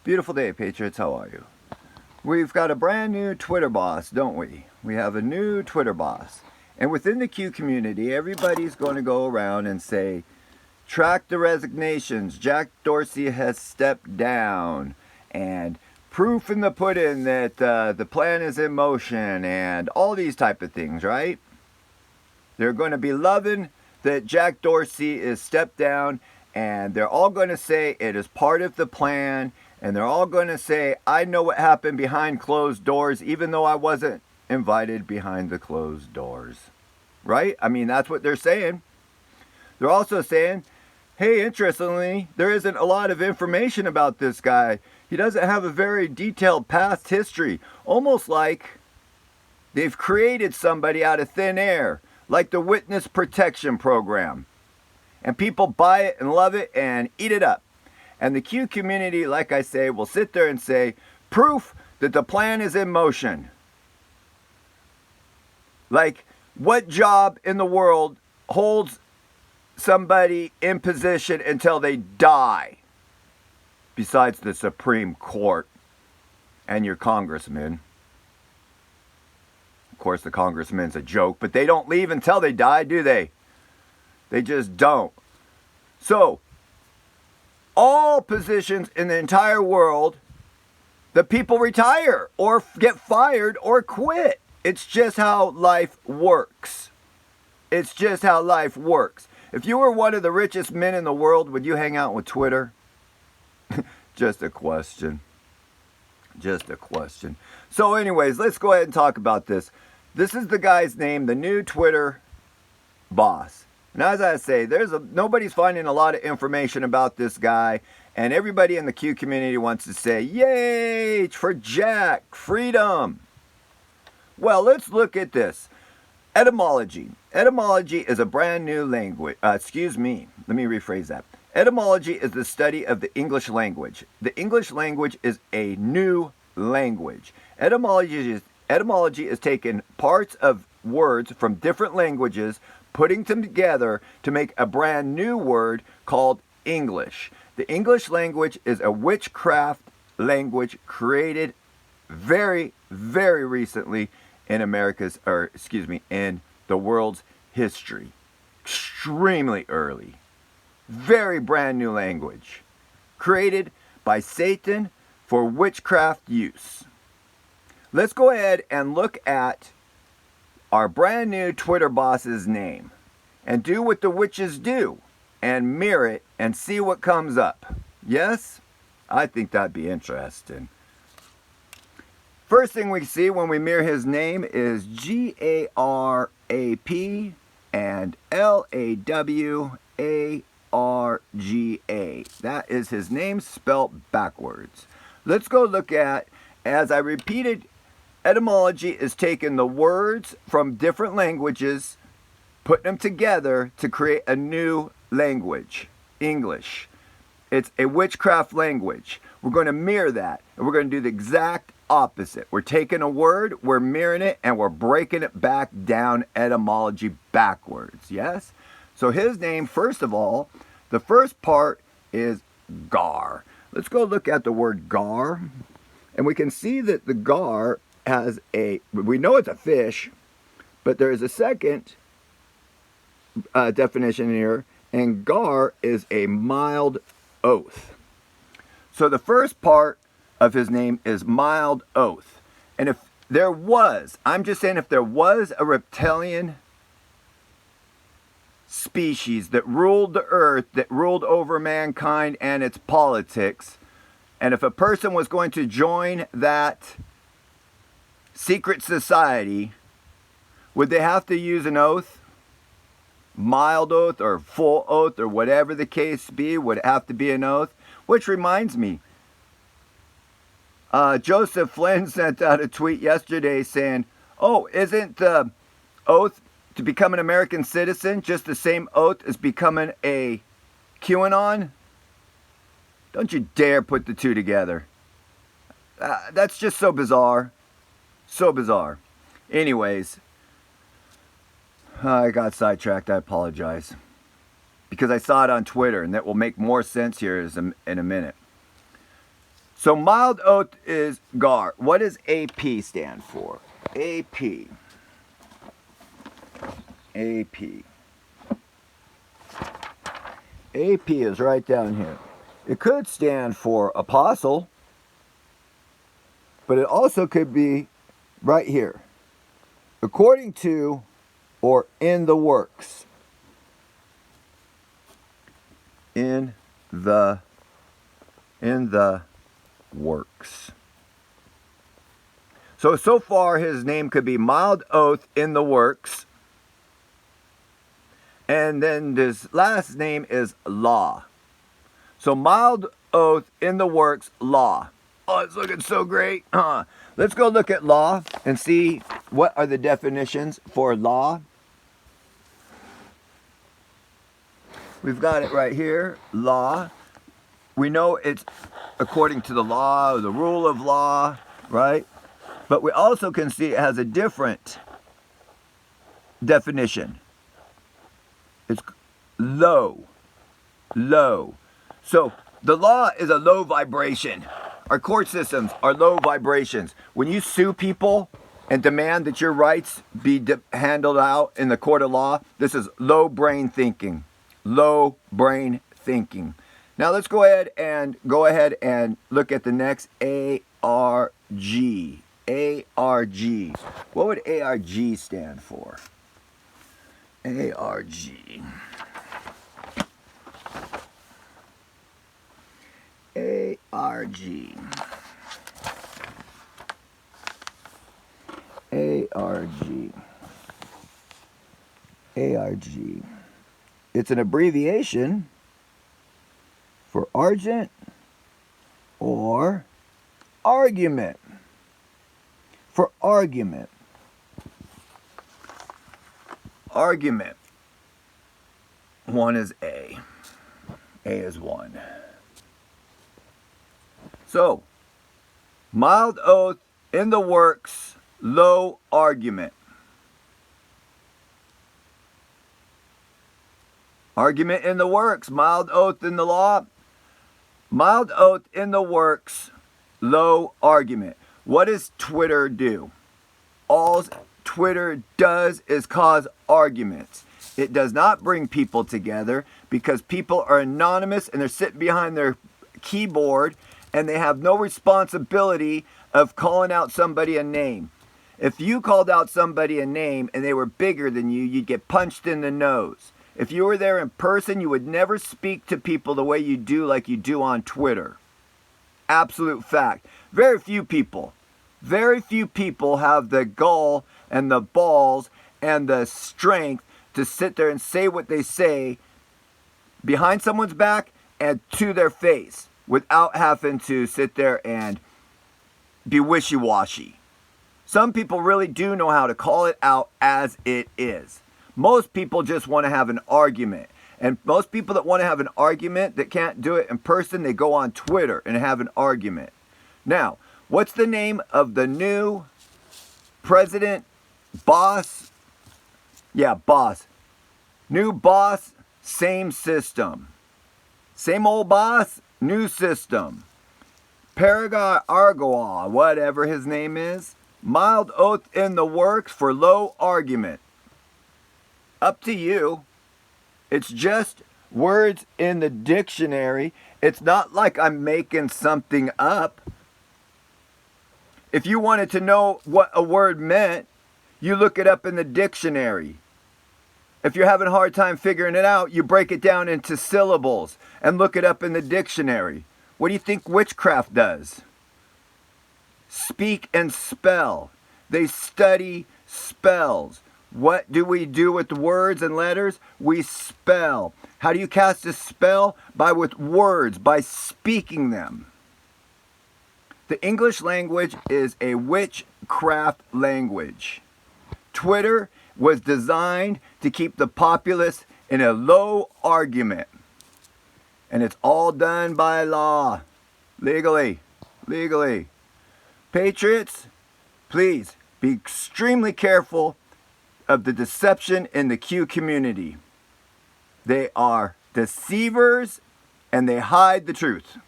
Beautiful day, Patriots. How are you? We've got a brand new Twitter boss, don't we? We have a new Twitter boss. And within the Q community, everybody's going to go around and say, track the resignations. Jack Dorsey has stepped down. And proof in the pudding that the plan is in motion and all these type of things, right? They're going to be loving that Jack Dorsey is stepped down, and they're all going to say it is part of the plan, and they're all going to say, I know what happened behind closed doors, even though I wasn't invited behind the closed doors. Right? I mean, that's what they're saying. They're also saying, hey, interestingly, there isn't a lot of information about this guy. He doesn't have a very detailed past history. Almost like they've created somebody out of thin air, like the Witness Protection Program. And people buy it and love it and eat it up. And the Q community, like I say, will sit there and say, proof that the plan is in motion. Like, what job in the world holds somebody in position until they die? Besides the Supreme Court and your congressman. Of course, the congressman's a joke, but they don't leave until they die, do they? They just don't. So, all positions in the entire world, the people retire or get fired or quit. It's just how life works. It's just how life works. If you were one of the richest men in the world, would you hang out with Twitter? Just a question. Just a question. So anyways, let's go ahead and talk about this. This is the guy's name, the new Twitter boss. And as I say, nobody's finding a lot of information about this guy. And everybody in the Q community wants to say, yay, for Jack, freedom. Well, let's look at this. Etymology. Etymology is a brand new language. Let me rephrase that. Etymology is the study of the English language. The English language is a new language. Etymology is taking parts of words from different languages, putting them together to make a brand new word called English. The English language is a witchcraft language created very, very recently in in the world's history. Extremely early. Very brand new language. Created by Satan for witchcraft use. Let's go ahead and look at our brand new Twitter boss's name and do what the witches do and mirror it and see what comes up. Yes? I think that'd be interesting. First thing we see when we mirror his name is G-A-R-A-P and L-A-W-A-R-G-A. That is his name spelt backwards. Let's go look at, as I repeated, etymology is taking the words from different languages, putting them together to create a new language, English. It's a witchcraft language. We're going to mirror that, and we're going to do the exact opposite. We're taking a word, we're mirroring it, and we're breaking it back down etymology backwards. Yes? So his name, first of all, the first part is gar. Let's go look at the word gar. And we can see that the gar has we know it's a fish, but there is a second definition here, and gar is a mild oath. So the first part of his name is mild oath. And if there was a reptilian species that ruled the earth, that ruled over mankind and its politics, and if a person was going to join that secret society, would they have to use an oath? Mild oath or full oath or whatever the case be, would it have to be an oath? Which reminds me, Joseph Flynn sent out a tweet yesterday saying, oh, isn't the oath to become an American citizen just the same oath as becoming a QAnon? Don't you dare put the two together. That's just so bizarre. So bizarre. Anyways, I got sidetracked. I apologize. Because I saw it on Twitter, and that will make more sense here in a minute. So mild oath is GAR. What does AP stand for? AP. AP. AP is right down here. It could stand for apostle, but it also could be right here. According to or in the works. In the works. So far his name could be mild oath in the works. And then this last name is law. So mild oath in the works, law. Oh, it's looking so great. Let's go look at law and see what are the definitions for law. We've got it right here, law. We know it's according to the law, or the rule of law, right? But we also can see it has a different definition. It's low. Low. So the law is a low vibration. Our court systems are low vibrations. When you sue people and demand that your rights be handled out in the court of law, this is low brain thinking. Low brain thinking. Now let's go ahead and look at the next ARG. ARG. What would ARG stand for? ARG. ARG. ARG. ARG. It's an abbreviation for argent or argument. For argument. Argument. One is A. A is one. So, mild oath in the works, low argument. Argument in the works, mild oath in the law. Mild oath in the works, low argument. What does Twitter do? All Twitter does is cause arguments. It does not bring people together because people are anonymous and they're sitting behind their keyboard and they have no responsibility of calling out somebody a name. If you called out somebody a name and they were bigger than you, you'd get punched in the nose. If you were there in person, you would never speak to people the way you do like you do on Twitter. Absolute fact. Very few people have the gall and the balls and the strength to sit there and say what they say behind someone's back and to their face without having to sit there and be wishy-washy. Some people really do know how to call it out as it is. Most people just want to have an argument. And most people that want to have an argument that can't do it in person, they go on Twitter and have an argument. Now, what's the name of the new president? Boss? Yeah, boss. New boss, same system. Same old boss, new system. Paragar Argoa, whatever his name is. Mild oath in the works for low argument. Up to you. It's just words in the dictionary. It's not like I'm making something up. If you wanted to know what a word meant, you look it up in the dictionary. If you're having a hard time figuring it out, you break it down into syllables and look it up in the dictionary. What do you think witchcraft does? Speak and spell. They study spells. What do we do with words and letters? We spell. How do you cast a spell? With words, by speaking them. The English language is a witchcraft language. Twitter was designed to keep the populace in a low argument. And it's all done by law. Legally. Patriots, please be extremely careful of the deception in the Q community. They are deceivers and they hide the truth.